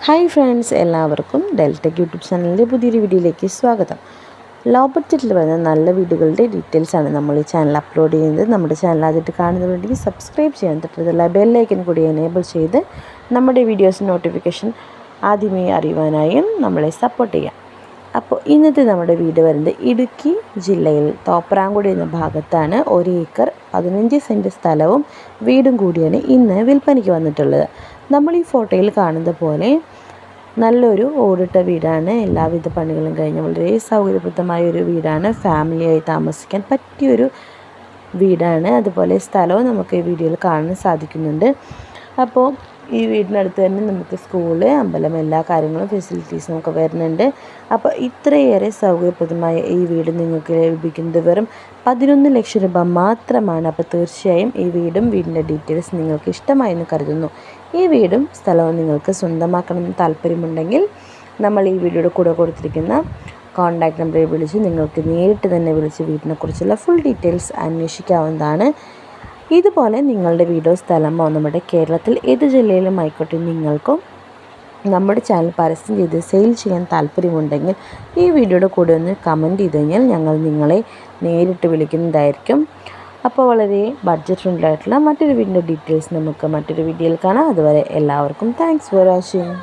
Hi friends, എല്ലാവർക്കും ഡെൽറ്റക് YouTube ചാനലിൻ്റെ പുതിയൊരു വീഡിയോയിലേക്ക് സ്വാഗതം. ലോ ബഡ്ജറ്റിൽ വരുന്ന നല്ല വീടുകളുടെ ഡീറ്റെയിൽസാണ് നമ്മൾ ഈ ചാനൽ അപ്ലോഡ് ചെയ്യുന്നത്. നമ്മുടെ ചാനൽ ആദ്യമായിട്ട് കാണുന്നവരുണ്ടെങ്കിൽ സബ്സ്ക്രൈബ് ചെയ്യാൻ തൊട്ടടുത്തുള്ള ബെല്ലൈക്കൻ കൂടി എനേബിൾ ചെയ്ത് നമ്മുടെ വീഡിയോസ് നോട്ടിഫിക്കേഷൻ ആദ്യമേ അറിയുവാനായും നമ്മളെ സപ്പോർട്ട് ചെയ്യാം. അപ്പോൾ ഇന്നത്തെ നമ്മുടെ വീട് വരുന്നത് ഇടുക്കി ജില്ലയിൽ തോപ്രാംകുടി എന്ന ഭാഗത്താണ്. 1 ഏക്കർ 15 സെൻറ്റ് സ്ഥലവും വീടും കൂടിയാണ് ഇന്ന് വിൽപ്പനയ്ക്ക് വന്നിട്ടുള്ളത്. നമ്മൾ ഈ ഫോട്ടോയിൽ കാണുന്ന പോലെ നല്ലൊരു ഓടിട്ട വീടാണ്. എല്ലാവിധ പണികളും കഴിഞ്ഞ് വളരെ സൗകര്യപ്രദമായ ഒരു വീടാണ്. ഫാമിലിയായി താമസിക്കാൻ പറ്റിയൊരു വീടാണ്. അതുപോലെ സ്ഥലവും നമുക്ക് ഈ വീഡിയോയിൽ കാണാൻ സാധിക്കുന്നുണ്ട്. അപ്പോൾ ഈ വീടിനടുത്ത് തന്നെ നമുക്ക് സ്കൂള്, അമ്പലം, എല്ലാ കാര്യങ്ങളും ഫെസിലിറ്റീസും ഒക്കെ വരുന്നുണ്ട്. അപ്പോൾ ഇത്രയേറെ സൗകര്യപ്രദമായ ഈ വീട് നിങ്ങൾക്ക് ലഭിക്കുന്നത് വെറും 11 ലക്ഷം രൂപ മാത്രമാണ്. അപ്പോൾ തീർച്ചയായും ഈ വീടും വീടിൻ്റെ ഡീറ്റെയിൽസ് നിങ്ങൾക്ക് ഇഷ്ടമായെന്ന് കരുതുന്നു. ഈ വീടും സ്ഥലവും നിങ്ങൾക്ക് സ്വന്തമാക്കണമെന്ന് താല്പര്യമുണ്ടെങ്കിൽ നമ്മൾ ഈ വീഡിയോയുടെ കൂടെ കൊടുത്തിരിക്കുന്ന കോൺടാക്റ്റ് നമ്പറിൽ വിളിച്ച് നിങ്ങൾക്ക് നേരിട്ട് തന്നെ വിളിച്ച് വീടിനെക്കുറിച്ചുള്ള ഫുൾ ഡീറ്റെയിൽസ് അന്വേഷിക്കാവുന്നതാണ്. ഇതുപോലെ നിങ്ങളുടെ വീടോ സ്ഥലമോ നമ്മുടെ കേരളത്തിൽ ഏത് ജില്ലയിലും ആയിക്കോട്ടെ നിങ്ങൾക്കും നമ്മുടെ ചാനൽ പരസ്യം ചെയ്ത് സെയിൽ ചെയ്യാൻ താല്പര്യമുണ്ടെങ്കിൽ ഈ വീഡിയോയുടെ കൂടെ ഒന്ന് കമൻറ്റ് ചെയ്ത് കഴിഞ്ഞാൽ ഞങ്ങൾ നിങ്ങളെ നേരിട്ട് വിളിക്കുന്നതായിരിക്കും. അപ്പോൾ വളരെ ബഡ്ജറ്റ് ഫ്രണ്ട്ലി ആയിട്ടുള്ള മറ്റൊരു വീടിൻ്റെ ഡീറ്റെയിൽസ് നമുക്ക് മറ്റൊരു വീഡിയോയിൽ കാണാം. അതുവരെ എല്ലാവർക്കും താങ്ക്സ് ഫോർ വാച്ചിങ്.